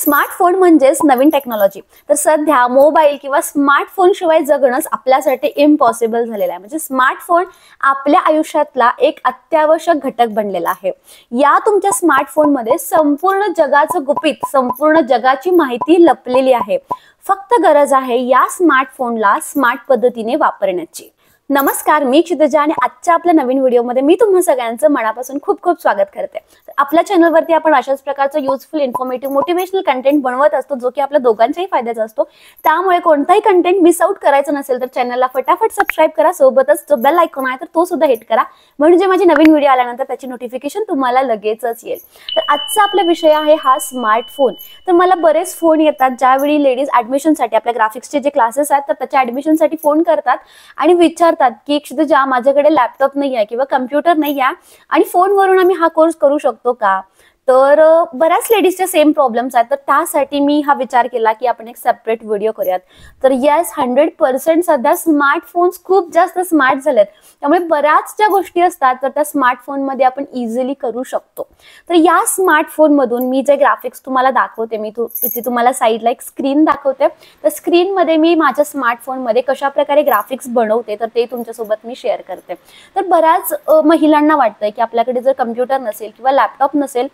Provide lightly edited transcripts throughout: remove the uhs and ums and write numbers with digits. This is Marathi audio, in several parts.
स्मार्टफोन म्हणजेच नवीन टेक्नॉलॉजी। तर सध्या मोबाईल किंवा स्मार्टफोन शिवाय जगणंच आपल्यासाठी इम्पॉसिबल झालेलं आहे। म्हणजे स्मार्टफोन आपल्या आयुष्यातला एक अत्यावश्यक घटक बनलेला आहे। या तुमच्या स्मार्टफोनमध्ये संपूर्ण जगाचं गुपित, संपूर्ण जगाची माहिती लपलेली आहे। फक्त गरज आहे या स्मार्टफोनला स्मार्ट पद्धतीने वापरण्याची। नमस्कार, मी क्षितिजा आणि आजच्या आपल्या नवीन व्हिडिओमध्ये मी तुम्हा सगळ्यांचं मनापासून खूप खूप स्वागत करते। आपल्या चॅनलवरती आपण अशाच प्रकारचं युजफुल, इन्फॉर्मेटिव्ह, मोटिवेशनल कंटेंट बनवत असतो जो की आपल्या दोघांच्याही फायद्याचा असतो। त्यामुळे कोणताही कंटेंट मिस आउट करायचं नसेल तर चॅनलला फटाफट सबस्क्राइब करा, सोबतच जो बेल आयकॉन आहे तर तो सुद्धा हिट करा, म्हणजे माझी नवीन व्हिडिओ आल्यानंतर त्याची नोटिफिकेशन तुम्हाला लगेचच येईल। तर आजचा आपला विषय आहे हा स्मार्टफोन। तर मला बरेच फोन येतात ज्यावेळी लेडीज ॲडमिशनसाठी, आपल्या ग्राफिक्सचे जे क्लासेस आहेत तर त्याच्या ॲडमिशनसाठी फोन करतात आणि विचारतात की क्षितिजा, माझ्याकडे लॅपटॉप नाही आहे किंवा कम्प्युटर नाही आहे आणि फोनवरून आम्ही हा कोर्स करू शकतो का? तर बऱ्याच लेडीजचे सेम प्रॉब्लेम्स आहेत। तर त्यासाठी मी हा विचार केला की आपण एक सेपरेट व्हिडिओ करूयात। तर येस, 100% सध्या स्मार्टफोन्स खूप जास्त स्मार्ट झालेत, त्यामुळे बऱ्याच ज्या गोष्टी असतात तर त्या स्मार्टफोनमध्ये आपण इझिली करू शकतो। तर या स्मार्टफोनमधून मी जे ग्राफिक्स तुम्हाला दाखवते, मी इथे तुम्हाला साईडला एक स्क्रीन दाखवते। तर स्क्रीनमध्ये मी माझ्या स्मार्टफोनमध्ये कशा प्रकारे ग्राफिक्स बनवते तर ते तुमच्यासोबत मी शेअर करते। तर बऱ्याच महिलांना वाटतंय की आपल्याकडे जर कम्प्युटर नसेल किंवा लॅपटॉप नसेल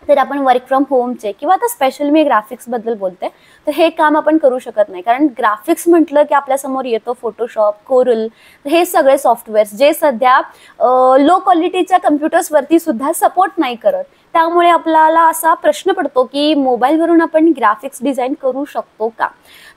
तर आपण वर्क फ्रॉम होमचे किंवा आता स्पेशल मी ग्राफिक्स बद्दल बोलते तर हे काम आपण करू शकत नाही। कारण ग्राफिक्स म्हटलं की आपल्यासमोर येतो फोटोशॉप, कोरल, हे सगळे सॉफ्टवेअर्स जे सध्या लो क्वालिटीच्या कम्प्युटर्सवरती सुद्धा सपोर्ट नाही करत। त्यामुळे आपल्याला असा प्रश्न पडतो की मोबाईलवरून आपण ग्राफिक्स डिझाईन करू शकतो का?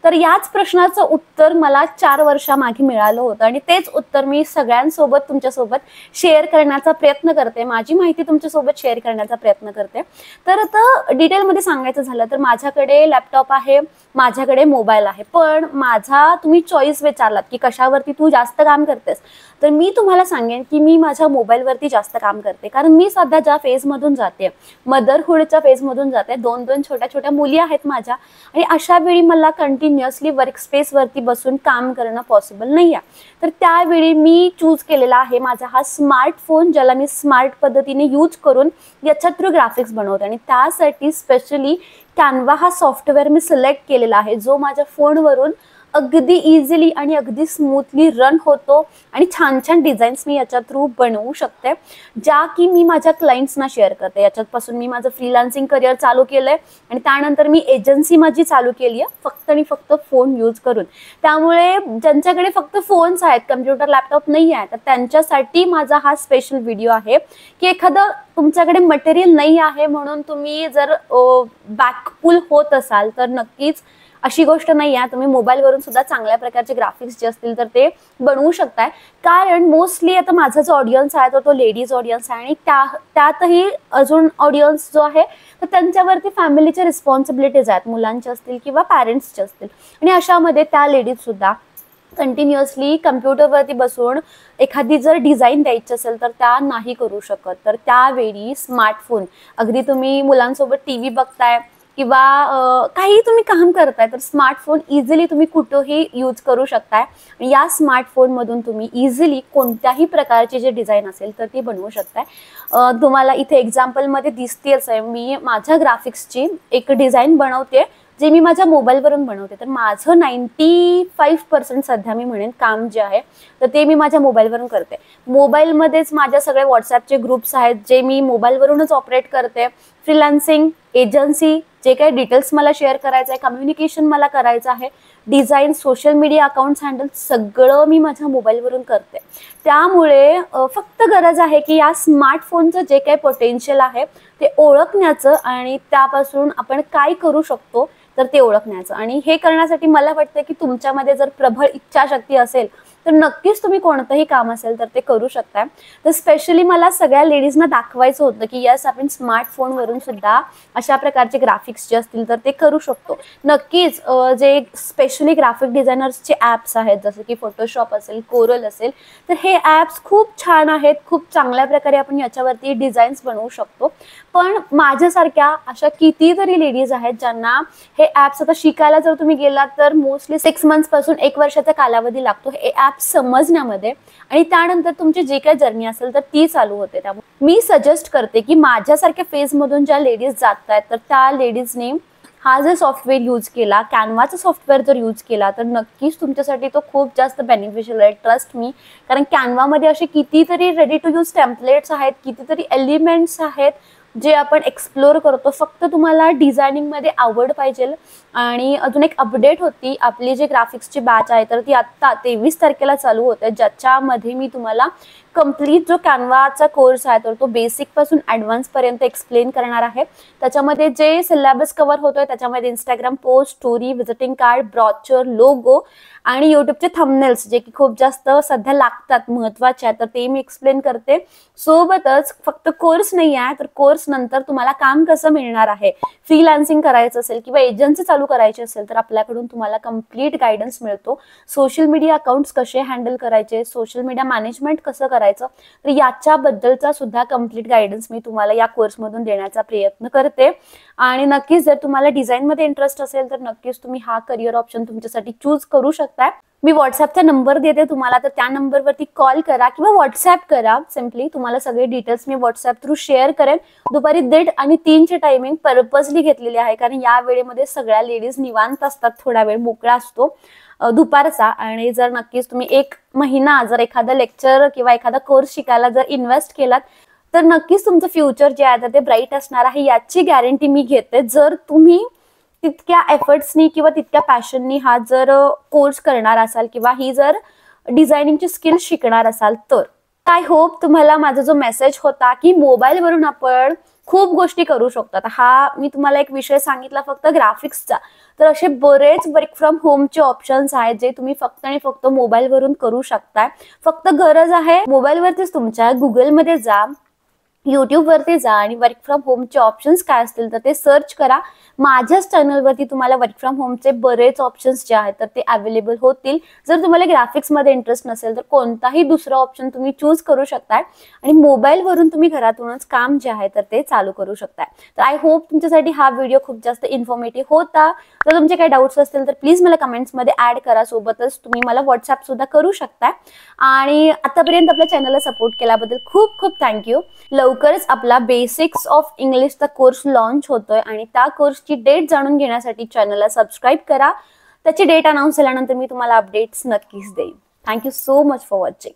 तर याच प्रश्नाचं उत्तर मला 4 वर्षामागे मिळालं होतं आणि तेच उत्तर मी सगळ्यांसोबत, तुमच्यासोबत शेअर करण्याचा प्रयत्न करते, माझी माहिती तुमच्यासोबत शेअर करण्याचा प्रयत्न करते। तर आता डिटेलमध्ये सांगायचं झालं तर माझ्याकडे लॅपटॉप आहे, माझ्याकडे मोबाईल आहे, पण माझा तुम्ही चॉईस विचारलात की कशावरती तू जास्त काम करतेस, तर मी तुम्हाला सांगेन की मी माझ्या मोबाईलवरती जास्त काम करते। कारण मी सध्या ज्या फेजमधून जाते, मदरहुडच्या फेजमधून जाते, 2 छोट्या छोट्या मुली आहेत माझ्या, आणि अशा वेळी मला कंटिन्युअसली वर्क स्पेसवरती बसून काम करणं पॉसिबल नाही आहे। तर त्यावेळी मी चूज केलेला आहे माझा हा स्मार्टफोन, ज्याला मी स्मार्ट पद्धतीने यूज करून याच्या थ्रू ग्राफिक्स बनवते। आणि त्यासाठी स्पेशली कॅनवा हा सॉफ्टवेअर मी सिलेक्ट केलेला आहे, जो माझ्या फोनवरून अगदी इझिली आणि अगदी स्मूथली रन होतो आणि छान छान डिझाईन्स मी याच्या थ्रू बनवू शकते, ज्या की मी माझ्या क्लायंट्सना शेअर करते। याच्यापासून मी माझं फ्रीलान्सिंग करिअर चालू केलंय आणि त्यानंतर मी एजन्सी माझी चालू केली आहे फक्त आणि फक्त फोन यूज करून। त्यामुळे ज्यांच्याकडे फक्त फोन्स आहेत, कम्प्युटर, लॅपटॉप नाही आहे, तर त्यांच्यासाठी माझा हा स्पेशल व्हिडिओ आहे की एखादं तुमच्याकडे मटेरियल नाही आहे म्हणून तुम्ही जर बॅकपुल होत असाल तर नक्कीच अशी गोष्ट नाही आहे, तुम्ही मोबाईलवरून सुद्धा चांगल्या प्रकारचे ग्राफिक्स जे असतील तर ते बनवू शकताय। कारण मोस्टली आता माझा जो ऑडियन्स आहे तो लेडीज ऑडियन्स आहे आणि त्यातही अजून ऑडियन्स जो आहे तर त्यांच्यावरती फॅमिलीचे रिस्पॉन्सिबिलिटीज आहेत, मुलांचे असतील किंवा पॅरेंट्सचे असतील, आणि अशामध्ये त्या लेडीज सुद्धा कंटिन्युअसली कम्प्युटरवरती बसून एखादी जर डिझाईन द्यायची असेल तर त्या नाही करू शकत। तर त्यावेळी स्मार्टफोन, अगदी तुम्ही मुलांसोबत टीव्ही बघताय किंवा काही तुम्ही काम करताय तर स्मार्टफोन इझिली तुम्ही कुठेही यूज करू शकताय। या स्मार्टफोनमधून तुम्ही इझिली कोणत्याही प्रकारची जे डिझाईन असेल तर ती बनवू शकताय। तुम्हाला इथे एक्झाम्पलमध्ये दिसतेच आहे, मी माझ्या ग्राफिक्सची एक डिझाईन बनवते जे मी माझ्या मोबाईलवरून बनवते। तर माझं 95% सध्या मी म्हणेन काम जे आहे तर ते मी माझ्या मोबाईलवरून करते। मोबाईलमध्येच माझ्या सगळे व्हॉट्सॲपचे ग्रुप्स आहेत जे मी मोबाईलवरूनच ऑपरेट करते। फ्रीलान्सिंग, एजन्सी, जे काही डिटेल्स मला शेअर करायचं आहे, कम्युनिकेशन मला करायचं आहे, design, social media accounts handle सगळं मी माझ्या मोबाईलवरून करते। त्यामुळे फक्त गरज आहे की या स्मार्टफोनचं जे काही पोटेन्शियल आहे ते ओळखण्याचं आणि त्यापासून आपण काय करू शकतो तर ते ओळखण्याचं। आणि हे करण्यासाठी मला वाटतं की तुमच्यामध्ये जर प्रबळ इच्छाशक्ती असेल तर नक्कीच तुम्ही कोणतंही काम असेल तर ते करू शकता। तर स्पेशली मला सगळ्या लेडीजना दाखवायचं होतं की यस, आपण स्मार्टफोनवरून सुद्धा अशा प्रकारचे ग्राफिक्स जे असतील तर ते करू शकतो। नक्कीच जे स्पेशली ग्राफिक डिझायनर्सचे ॲप्स आहेत जसं की फोटोशॉप असेल, कोरल असेल, तर हे ॲप्स खूप छान आहेत, खूप चांगल्या प्रकारे आपण याच्यावरती डिझाईन्स बनवू शकतो। पण माझ्यासारख्या अशा कितीतरी लेडीज आहेत ज्यांना हे ॲप्स आता शिकायला जर तुम्ही गेलात तर मोस्टली 6 मंथ्स पासून 1 वर्षाचा कालावधी लागतो हे ॲप समजण्यामध्ये, आणि त्यानंतर तुमची जी काही जर्नी असेल तर ती चालू होते। त्यामुळे मी सजेस्ट करते की माझ्यासारख्या फेजमधून ज्या लेडीज जात आहेत तर त्या लेडीजने हा जर सॉफ्टवेअर यूज केला, कॅनवाचा सॉफ्टवेअर जर यूज केला, तर नक्कीच तुमच्यासाठी तो खूप जास्त बेनिफिशियल आहे, ट्रस्ट मी. कारण कॅनवामध्ये असे कितीतरी रेडी टू यूज टेम्पलेट्स आहेत, कितीतरी एलिमेंट्स आहेत जे आपण एक्सप्लोर करतो. फक्त तुम्हाला डिझायनिंगमध्ये आवड पाहिजे. आणि अजून एक अपडेट होती, आपली जी ग्राफिक्सची बॅच आहे तर ती आत्ता 23 तारखेला चालू होते, ज्याच्यामध्ये मी तुम्हाला कंप्लीट जो कॅनवाचा कोर्स आहे तर तो बेसिकपासून ॲडव्हान्सपर्यंत एक्सप्लेन करणार आहे. त्याच्यामध्ये जे सिलेबस कव्हर होतोय त्याच्यामध्ये Instagram post, story, visiting card, brochure, logo आणि यूट्यूबचे थंबनेल्स जे की खूप जास्त सध्या लागतात, महत्त्वाचे आहेत, तर ते मी एक्सप्लेन करते. सोबतच फक्त कोर्स नाही आहे, तर कोर्स नंतर तुम्हाला काम कसं मिळणार आहे, फ्रीलान्सिंग करायचं असेल किंवा एजन्सी चालू करायची असेल तर आपल्याकडून तुम्हाला कंप्लीट गायडन्स मिळतो. सोशल मीडिया अकाउंट्स कसे हँडल करायचे, सोशल मीडिया मॅनेजमेंट कसं करायचं, तर याच्याबद्दलचा सुद्धा कंप्लीट गायडन्स मी तुम्हाला या कोर्समधून देण्याचा प्रयत्न करते. आणि नक्कीच जर तुम्हाला डिझाईनमध्ये इंटरेस्ट असेल तर नक्कीच तुम्ही हा करिअर ऑप्शन तुमच्यासाठी चूज करू शकता. मी व्हॉट्सअपचा नंबर देते तुम्हाला, तर त्या नंबरवरती कॉल करा किंवा व्हॉट्सअप करा. सिम्पली तुम्हाला सगळे डिटेल्स मी व्हॉट्सअप थ्रू शेअर करेन. दुपारी 1:30 आणि 3ची टायमिंग पर्पजली घेतलेली आहे, कारण या वेळेमध्ये सगळ्या लेडीज निवांत असतात, थोडा वेळ मोकळा असतो दुपारचा. आणि जर नक्कीच तुम्ही 1 महिना जर एखादा लेक्चर किंवा एखादा कोर्स शिकायला जर इन्व्हेस्ट केलात तर नक्कीच तुमचं फ्युचर जे आहे ते ब्राईट असणार आहे, याची गॅरंटी मी घेते. जर तुम्ही तितक्या एफर्ट्सनी किंवा तितक्या पॅशननी हा जर कोर्स करणार असाल किंवा ही जर डिझायनिंगची स्किल शिकणार असाल तर. आय होप तुम्हाला माझा जो मेसेज होता की मोबाईलवरून आपण खूप गोष्टी करू शकतो. हा मी तुम्हाला एक विषय सांगितला फक्त ग्राफिक्सचा, तर असे बरेच वर्क फ्रॉम होमचे ऑप्शन्स आहेत जे तुम्ही फक्त आणि फक्त मोबाईलवरून करू शकताय. फक्त गरज आहे मोबाईलवरतीच तुमच्या गुगलमध्ये जा, यूट्यूबवरती जा आणि वर्क फ्रॉम होमचे ऑप्शन्स काय असतील तर ते सर्च करा. माझ्याच चॅनलवरती तुम्हाला वर्क फ्रॉम होमचे बरेच ऑप्शन्स जे आहेत तर ते अवेलेबल होतील. जर तुम्हाला ग्राफिक्समध्ये इंटरेस्ट नसेल तर कोणताही दुसरा ऑप्शन तुम्ही चूज करू शकताय आणि मोबाईलवरून तुम्ही घरातूनच काम जे आहे तर ते चालू करू शकताय. तर आय होप तुमच्यासाठी हा व्हिडिओ खूप जास्त इन्फॉर्मेटिव्ह होता. जर तुमचे काही डाऊट्स असतील तर प्लीज मला कमेंट्समध्ये ॲड करा. सोबतच तुम्ही मला व्हॉट्सअप सुद्धा करू शकताय. आणि आतापर्यंत आपल्या चॅनलला सपोर्ट केल्याबद्दल खूप खूप थँक्यू. लवकरच आपला बेसिक्स ऑफ इंग्लिशचा कोर्स लॉन्च होतोय आणि त्या कोर्सची डेट जाणून घेण्यासाठी चॅनलला सबस्क्राईब करा. त्याची डेट अनाऊन्स झाल्यानंतर मी तुम्हाला अपडेट्स नक्कीच देईन. Thank you so much for watching.